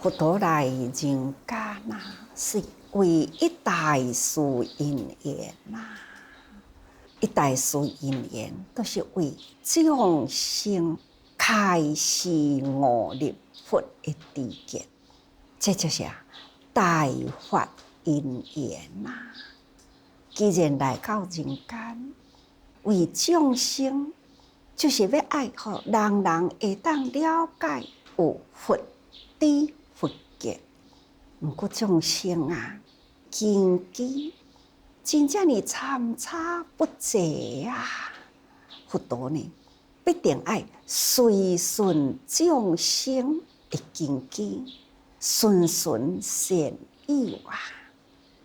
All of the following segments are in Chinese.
佛陀来人间呐，是为一大事因缘呐。一大事因缘，都是为众生开示悟入佛的知见，这就是大法因缘呐。既然来到人间，为众生，就是要爱好人人会当了解有佛知佛见。不过众生啊，根基真正是参差不齐啊！佛陀呢，必定爱随顺众生的根基，循循善诱啊！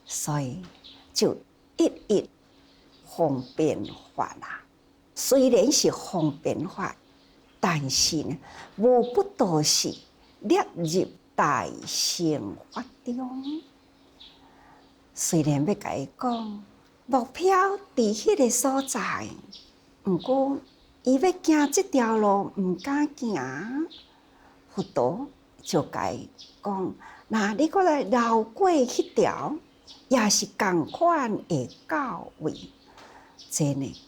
所以就一一方便法啦。虽然是方便法，但是呢，无不都是列入大乘法中。虽然要甲伊讲目标伫迄个所在，毋过伊要行即条路毋敢行，佛陀就甲伊讲：那你过来绕过迄条，也是同款的教诲。这呢，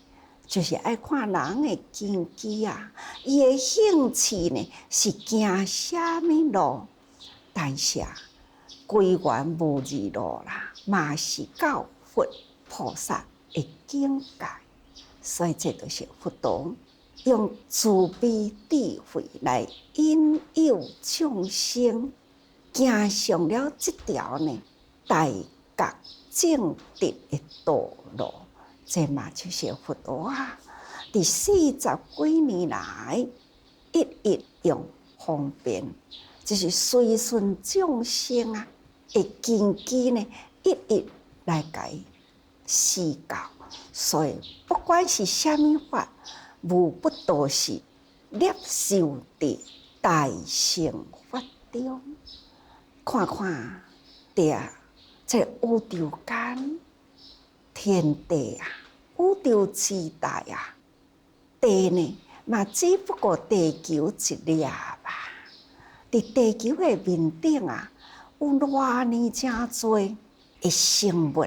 就是爱看人的根基啊，伊的兴趣呢是行啥物路，但是啊，归元无二路啦，嘛是到佛菩萨的境界。所以这就是佛陀用慈悲智慧来引诱众生行上了这条呢大觉正直的道路。这嘛就是佛陀啊，伫40几年来一一用方便，就是随顺众生啊的根基呢，一一来甲伊施教。所以不管是啥物法，无不都是摄受伫大乘法中。看看这宇宙间天地啊，宇宙之大啊，地呢嘛只不过地球一粒吧。伫地球的面顶啊，有偌尼真侪的生物，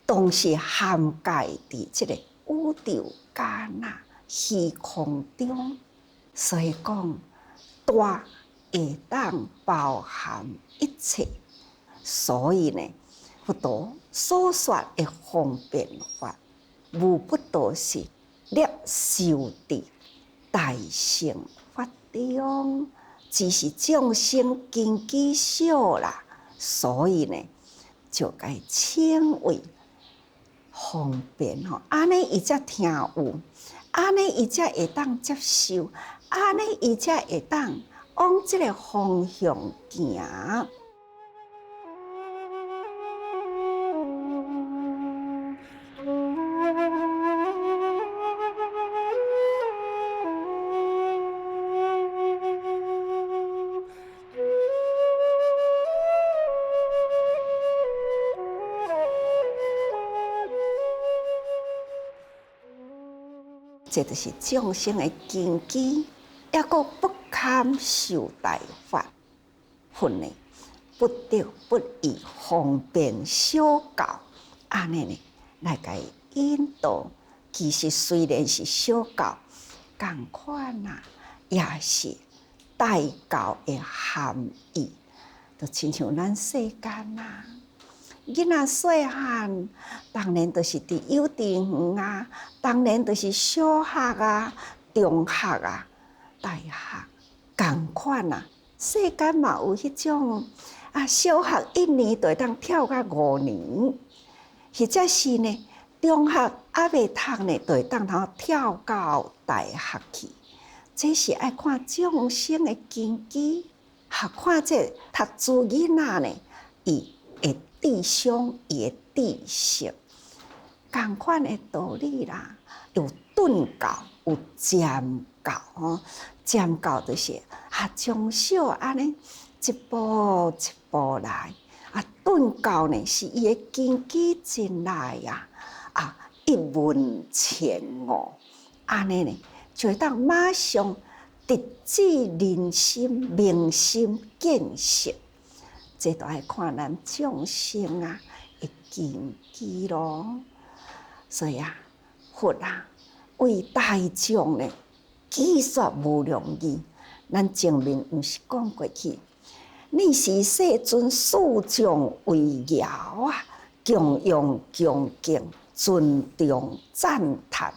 同时涵盖伫这个宇宙间啊虚空中。所以讲，大会当包含一切。所以呢，佛陀所说的方便法，无不都是摄受伫大乘法中。只是众生根基小啦，所以呢，就该称为方便吼。安尼伊才听有，安尼伊才会当接受，安尼伊才会当往这个方向行。这就是众生的根基，抑个不堪受大法，佛呢不得不以方便小教，安尼呢来甲伊引导。其实虽然是小教，同款啊，也是大教的含义。就亲像咱世间啊，囡仔细汉，当然就是伫幼稚园啊，当然就是小学啊、中学啊、大学，同款啊。世间嘛有迄种啊，小学1年就会当跳到5年，或者是呢，中学还未读呢，就会当跳到大学去。这是爱看众生的根基，还看这读书囡仔呢，伊会智商，伊的知识，同款的道理啦。有顿教，有渐教吼。渐教就是从小安尼一步一步来，顿教呢是伊的根基进来呀，一门前悟，安尼呢就会当马上直指人心、明心见性。这都爱看咱众生啊的根基咯。所以啊，佛啊为大众呢记说无量义，咱前面毋是讲过去，你是世尊四众为尧啊，供养恭敬，尊重赞叹。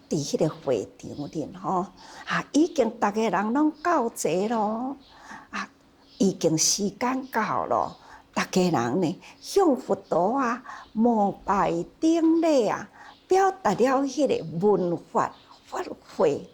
伫迄个会场顶吼，已经大家人拢到齐咯，已经时间到咯，大家人呢向佛陀啊膜拜顶礼啊，表达了迄个文法法会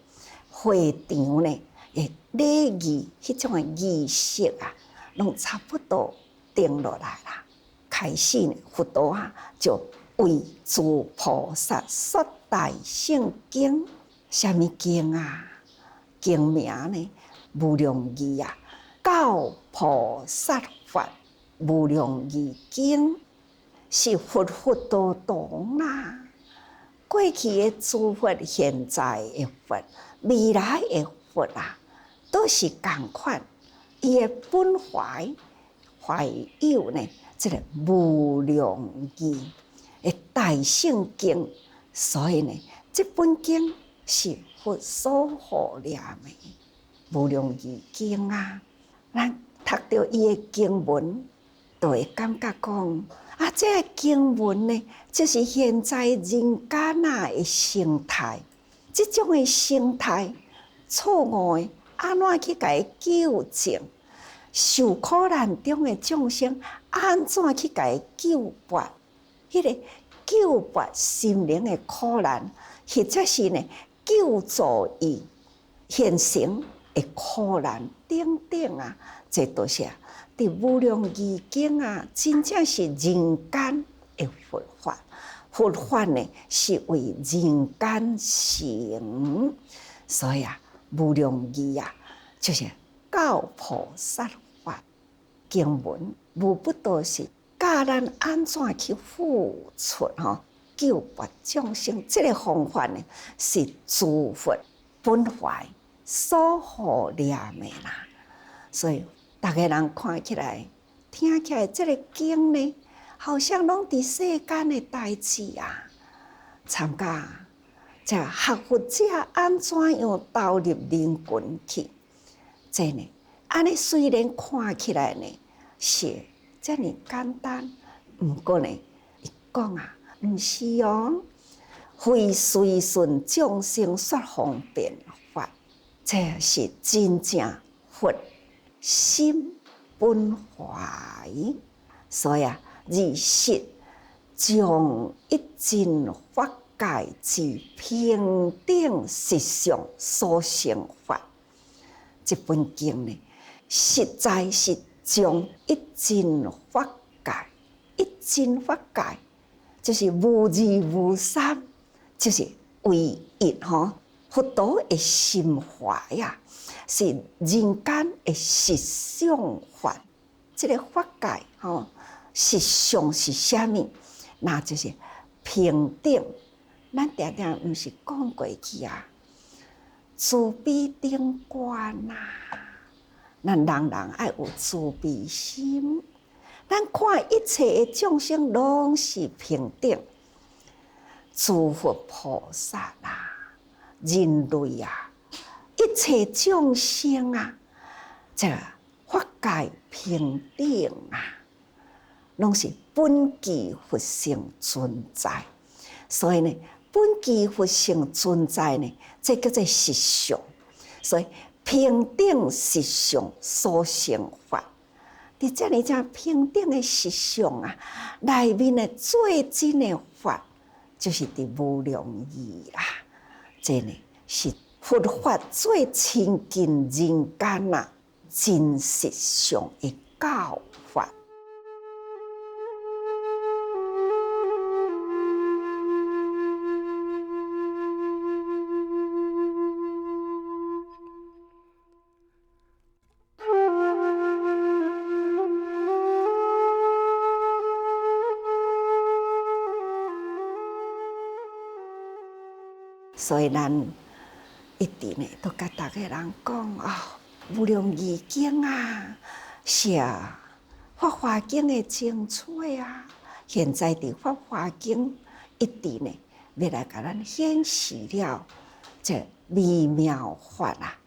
场呢的礼仪，迄种的仪式啊，拢差不多定落来啦。开始呢，佛陀啊就为诸菩萨说大圣经，什么经啊？经名呢？无量义啊，教菩萨法无量义经，是佛道堂啦。过去的诸佛，现在的佛，未来的佛啊，都是同款。伊的本怀有呢，这个无量义的大圣经。所以呢，这本经是佛所护念的无量义经啊。咱读到伊的经文，就会感觉讲这个经文呢，就是现在人间啊的生态。这种的生态错误的，安怎去甲伊纠正？受苦难中的众生，安怎去甲伊救拔？迄个救拔心灵的苦难，或者是呢救助伊现成的苦难等等啊，这都是伫无量义经啊，真正是人间的佛法。佛法呢是为人间行，所以无量义就是教菩萨法经文，无不都是教咱安怎去付出救拔众生。这个方法呢，是诸佛本怀所护念的啦。所以大家人看起来、听起来，这个经呢，好像拢伫世间的代志啊。参加这学佛者安怎样投入人群去？这呢，安尼虽然看起来呢是这么简单，不过呢，伊讲不是哦。非随顺众生说方便法，这是真正佛心本怀。所以二识将一真法界之平等实相所成法。这本经呢，实在是将一真法界，一真法界就是无二无三，就是唯一佛陀的心怀是人间的实相法。这个法界实相是啥物？那就是平等。咱常常不是讲过去慈悲顶观咱人人爱有慈悲心。咱看一切的众生拢是平等，诸佛菩萨人类一切众生这法界平等拢是本具佛性存在。所以呢，本具佛性存在呢，这叫做实相。所以平等实相所成法，伫这里讲平等的实相内面的最真的法，就是伫无量义啦。这呢是佛法最亲近人间真实相的教法。所以咱一直呢都甲大家人讲无量义经是法华经的精粹啊！现在伫法华经一直呢，要来甲咱显示了这微妙法啊，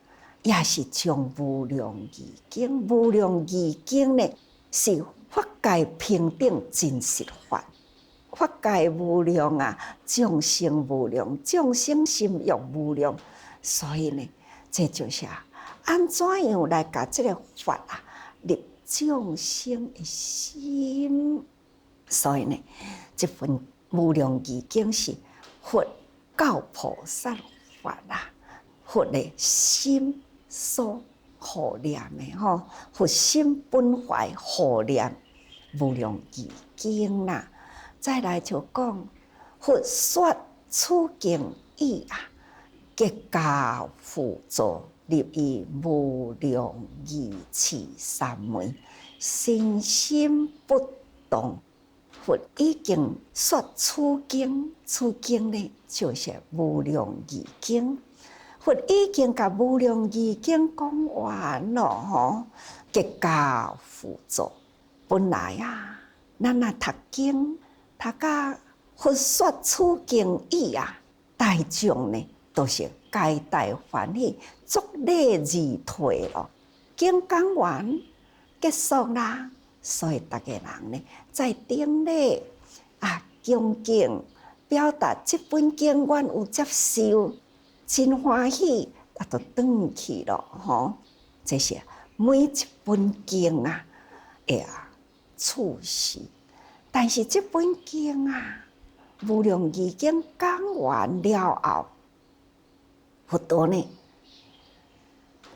也是将无量义经。无量义经呢，是法界平等真实法。法界无量啊，众生无量，众生心欲无量。所以呢，这就是安怎样来甲这个法啊入众生的心。所以呢，这份无量义经是佛教菩萨法啦，佛的心所护念的吼，佛心本怀护念无量义经啦。再来就讲佛说此经义啊，结跏趺坐入于无量义次三昧，身心不动。佛已经说此经，此经呢就是无量义经。佛已经甲无量义经讲完了吼，结跏趺坐。本来啊，咱啊读经，读甲佛说此经义啊，大众呢都是皆大欢喜，作礼而退咯。经讲完结束啦。所以大家人呢，在顶礼啊恭敬表达这本经，阮有接受，真欢喜，啊，就转去了吼。这是每一本经啊，处事。但是这本经啊，无量义经讲完了后，佛陀呢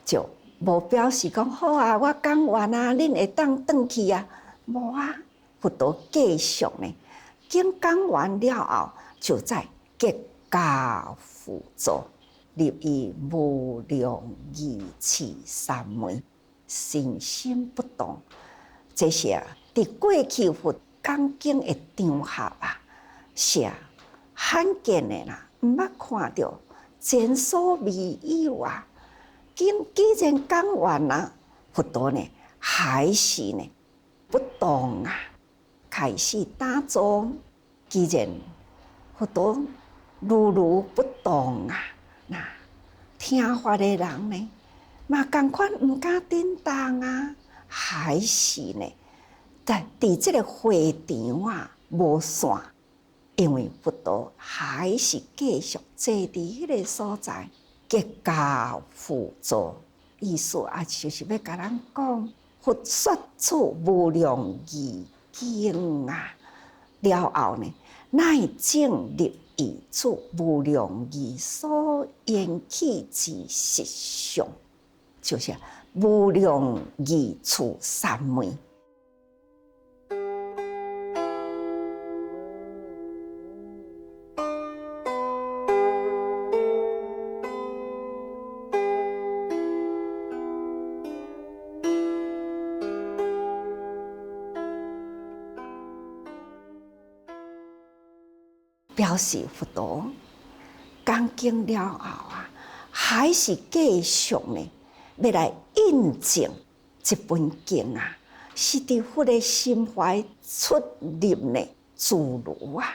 就无表示讲好啊，我讲完啊，恁会当转去啊？无啊，佛陀继续呢，经讲完了后，就在结跏趺坐，入于无量义次三昧，身心不动。这是伫过去佛讲经的场合啊，是罕见的啦，毋捌看到前所未有啊。既然讲完了，佛陀呢还是呢不动啊，开始打坐。既然佛陀如不动啊，那听法的人呢，嘛同款唔敢叮当啊，还是呢，在这个会场啊无散，因为佛陀还是继续坐伫迄个所在。结跏趺坐，意思啊，就是要甲咱讲，佛说此无量义经啊，了后呢，乃证入于此无量义所缘起之实相，就是无量义次三昧。表示佛陀讲经了后啊，还是继续呢，要来印证这本经啊，是伫佛的心怀出入呢自如啊，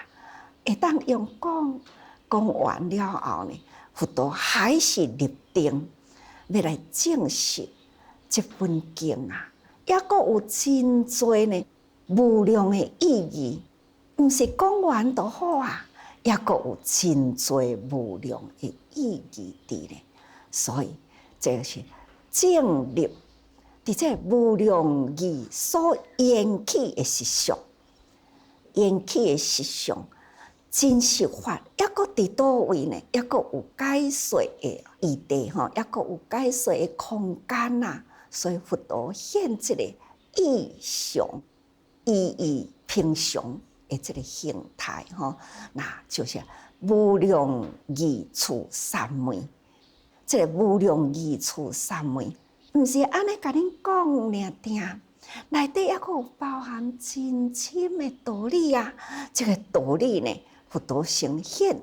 会当用讲完了后呢，佛陀还是入定，要来证实这本经啊，也阁有真多呢无量的意义，毋是讲完就好啊。也阁有真侪无量的意义伫咧，所以这是证入伫这无量义所缘起的实相，缘起的实相真实法，也阁伫倒位呢？也阁有解说的义地吼，也阁有解说的空间呐。所以佛陀现这个异常、意义平常。的这个形态吼，那就是无量义次三昧。这个无量义次三昧，毋是安尼甲恁讲尔定，内底还阁有包含真深的道理啊！这个道理呢，佛陀呈现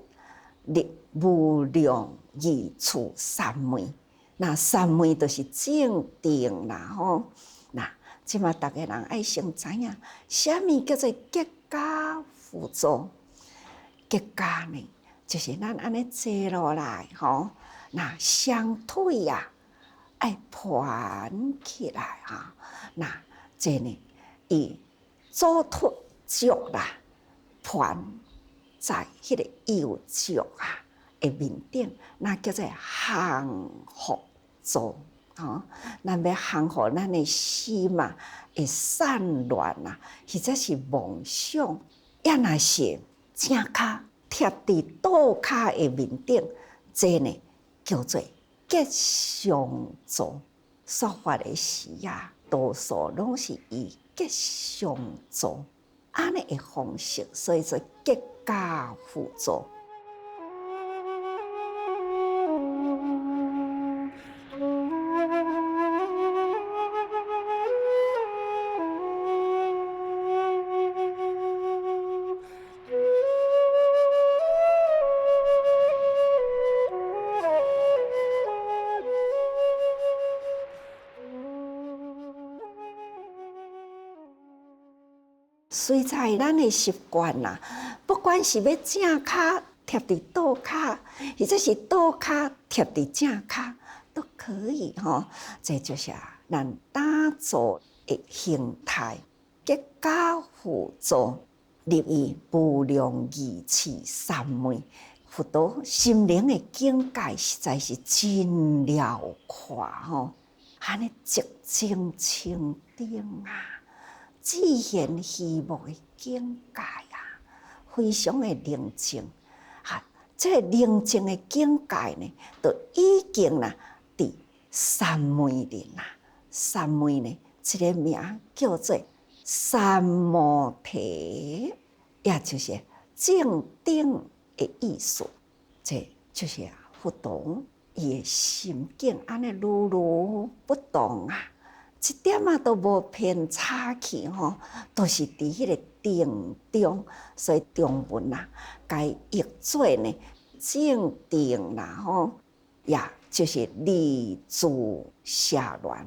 入无量义次三昧。那三昧就是正定啦吼，那即马逐个人爱先知影，啥物叫做结跏趺坐？结跏呢，就是咱安尼坐落来吼，那双腿啊爱盘起来哈，那这呢，伊左腿脚啦盘在迄个右脚啊的面顶，那叫做降伏坐。咱要降服咱的心啊，会散乱啊，或者是妄想，也若是正骹贴伫倒骹的面顶，这呢叫做吉祥坐。说法的时啊，多数拢是以吉祥坐安尼的方式，所以说结跏趺坐。随在咱的习惯啦，不管是要正骹贴伫倒骹，或者是倒骹贴伫正骹，都可以吼。这就是咱打坐的形态，结跏趺坐，立于无量义气三昧。佛陀心灵的境界实在是真辽阔吼，安尼寂静清定啊！自现虚无的境界啊，非常的宁静。这个宁静的境界呢，就已经啦，伫三昧里啦。三昧呢，这个名叫做三摩提，也就是静定的意思。这就是佛陀伊的心境，安尼如如不动啊。一点啊都无偏差去吼，都是伫迄个定中，所以中文啊，该译做呢静定啦吼，也就是离诸下乱。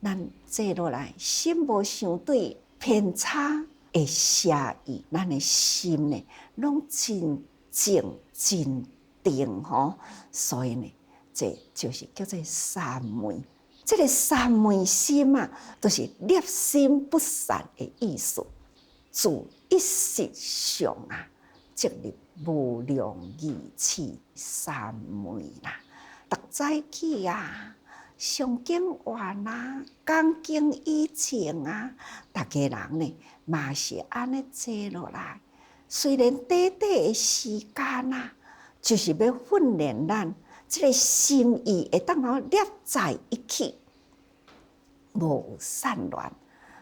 咱坐落来，心无相对偏差的写意，咱的心呢，拢真静真定吼，所以呢，这就是叫做三昧。这个三昧心啊，都是立心不散的意思。自一时上啊，即入无量义气三昧啦。逐早起啊，上经愿啊，讲经以前啊，大家人呢嘛是安尼坐落来。虽然短短的时间啊，就是要训练咱这个心意会当好立在一起。无散乱，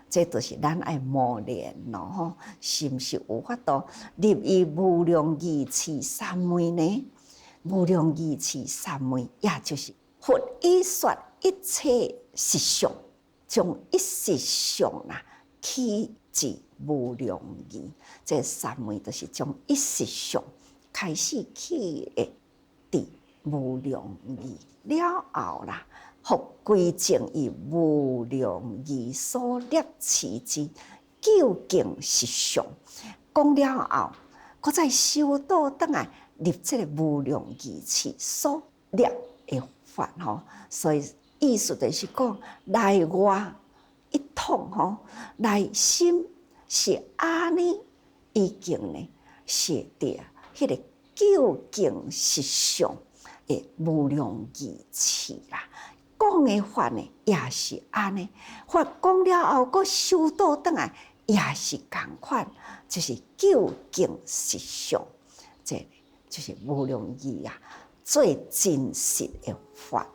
这就是咱爱磨练咯吼，是毋是有法度立于无量义气三昧呢？无量义气三昧，也就是佛已说一切实相，从一实相啦起至无量义。这三昧就是从一实相开始起的，伫无量义了后啦。复归正于无量义所立持之究竟实相，讲了后，搁再修倒转来立这个无量义持所立的法吼，所以意思就是讲内外一统吼，内心是安尼，已经呢是伫迄个究竟实相的无量义持啦。讲的法呢，也是安尼。法讲了后，搁修倒转来，也是共款，就是究竟实相。这就是无量义啊，最真实的法。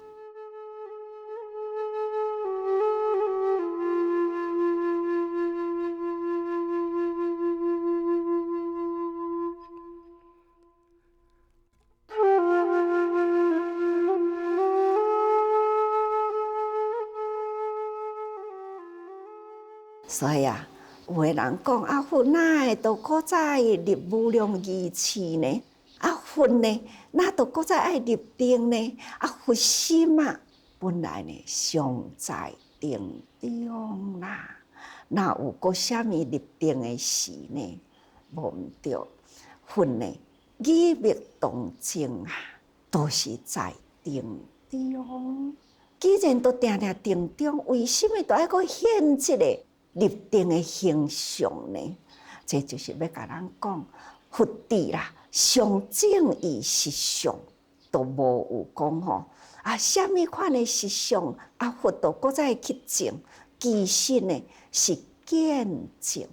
所以啊，有个人讲啊，佛哪会都搁再立无量义持呢？啊，佛呢，哪都搁再爱立定呢？啊，佛心啊，本来呢常在定中啦。哪有个啥物立定的事呢？无毋对，佛呢语密动静啊，都是在定中。既然都定定定中，为什么都要搁现这个立定的形象呢？这就是要甲咱讲，佛智啦，上正义实相都无有讲吼啊，什么款的实相啊，佛都搁再去证，其实呢是见证，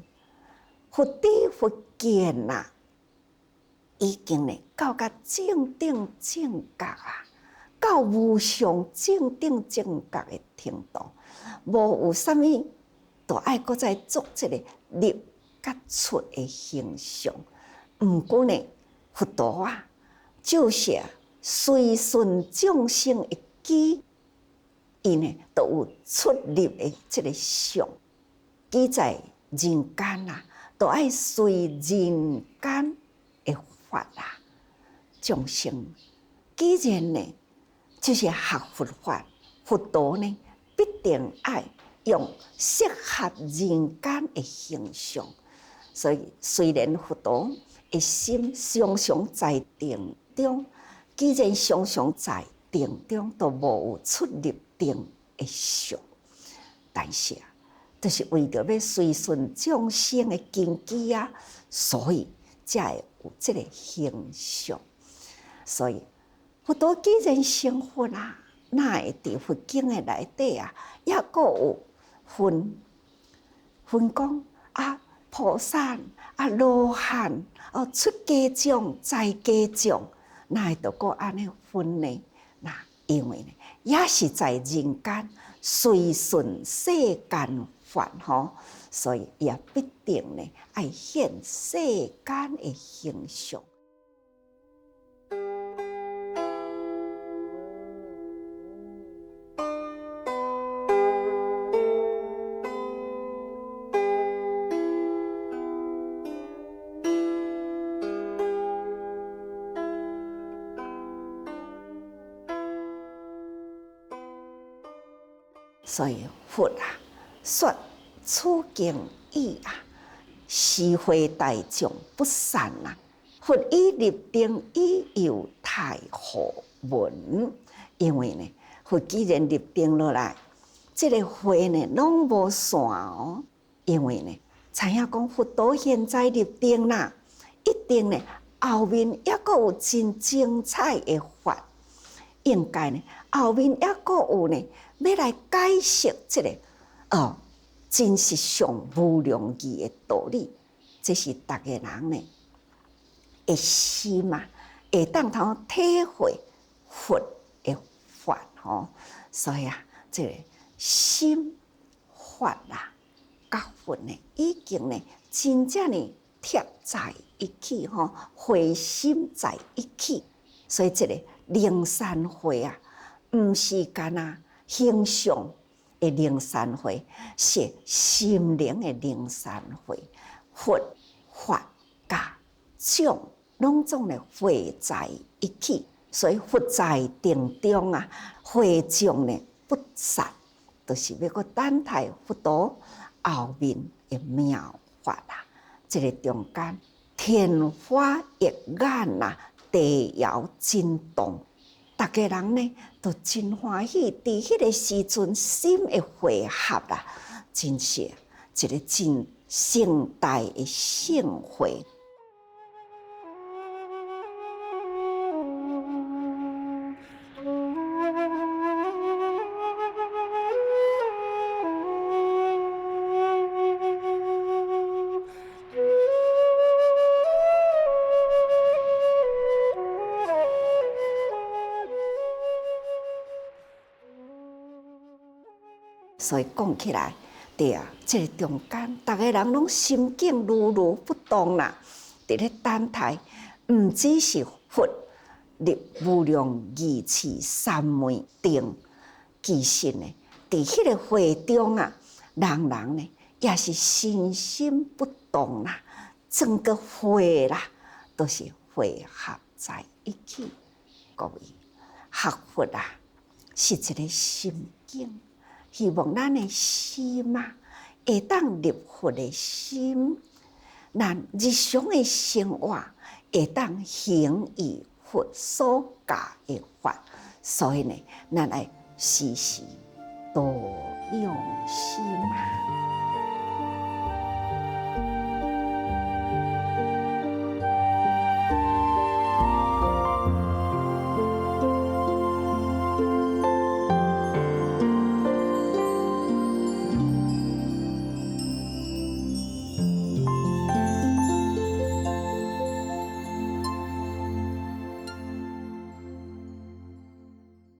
佛智佛见呐，已经呢到甲正定正觉啊。到无上正定正觉的程度，无有啥物，都爱搁再做这个入甲出的形象。毋过呢，佛陀啊，就是随顺众生的机，伊呢都有出入的这个相。记在人间啊，都爱随人间的法啊，众生既然呢。就是学佛法，佛陀呢必定爱用适合人间的形象。所以虽然佛陀的心常常在定中，既然常常在定中，都无有出入定的相，但是啊，就是为着要随顺众生的根基啊，所以才会有这个形象。所以。佛陀既然成佛啊，哪会伫佛经的内底啊，也阁有分讲啊，菩萨啊，罗汉哦，出家众、在家众，哪会都阁安尼分呢？那因为呢，也是在人间随顺世间法吼，所以也必定呢爱现世间的形象。所以佛啊，说此经义啊，是非大众不善啊。佛以立定以有太好闻，因为呢，佛既然立定落来，这个会呢，拢无散哦。因为呢，知影讲佛陀现在立定啦，一定呢后面也阁有真精彩的法，应该呢后面也阁有呢。要来解释这个真实上无量义的道理，这是大家人呢会心嘛，会当通体会佛的法吼。所以啊，这个心法啦，甲佛呢已经呢真正呢贴在一起吼，会心在一起。所以这个灵山会啊，毋是干啊。形象的灵山会是心灵的灵山会，佛法甲众拢总的汇在一起，所以佛在定中啊，会众呢不散，就是要个等待佛陀后面的妙法啦。这个中间天花一眼呐，地摇震动。大家人呢都真欢喜，伫迄个时阵心的汇合啦，真是一个真盛大的盛会。所以讲起来，对啊，这个中间，大家人拢心境如如不动啦，伫咧等待，毋只是佛入无量义气三昧定，其实呢，伫迄个会中啊，人人呢也是心心不动啦，整个会啦，都是汇合在一起。各位，学佛啊，是一个心境。希望咱的心啊，会当入佛的心，咱日常的生活会当行于佛所教的法。所以呢，咱来时时多用心啊。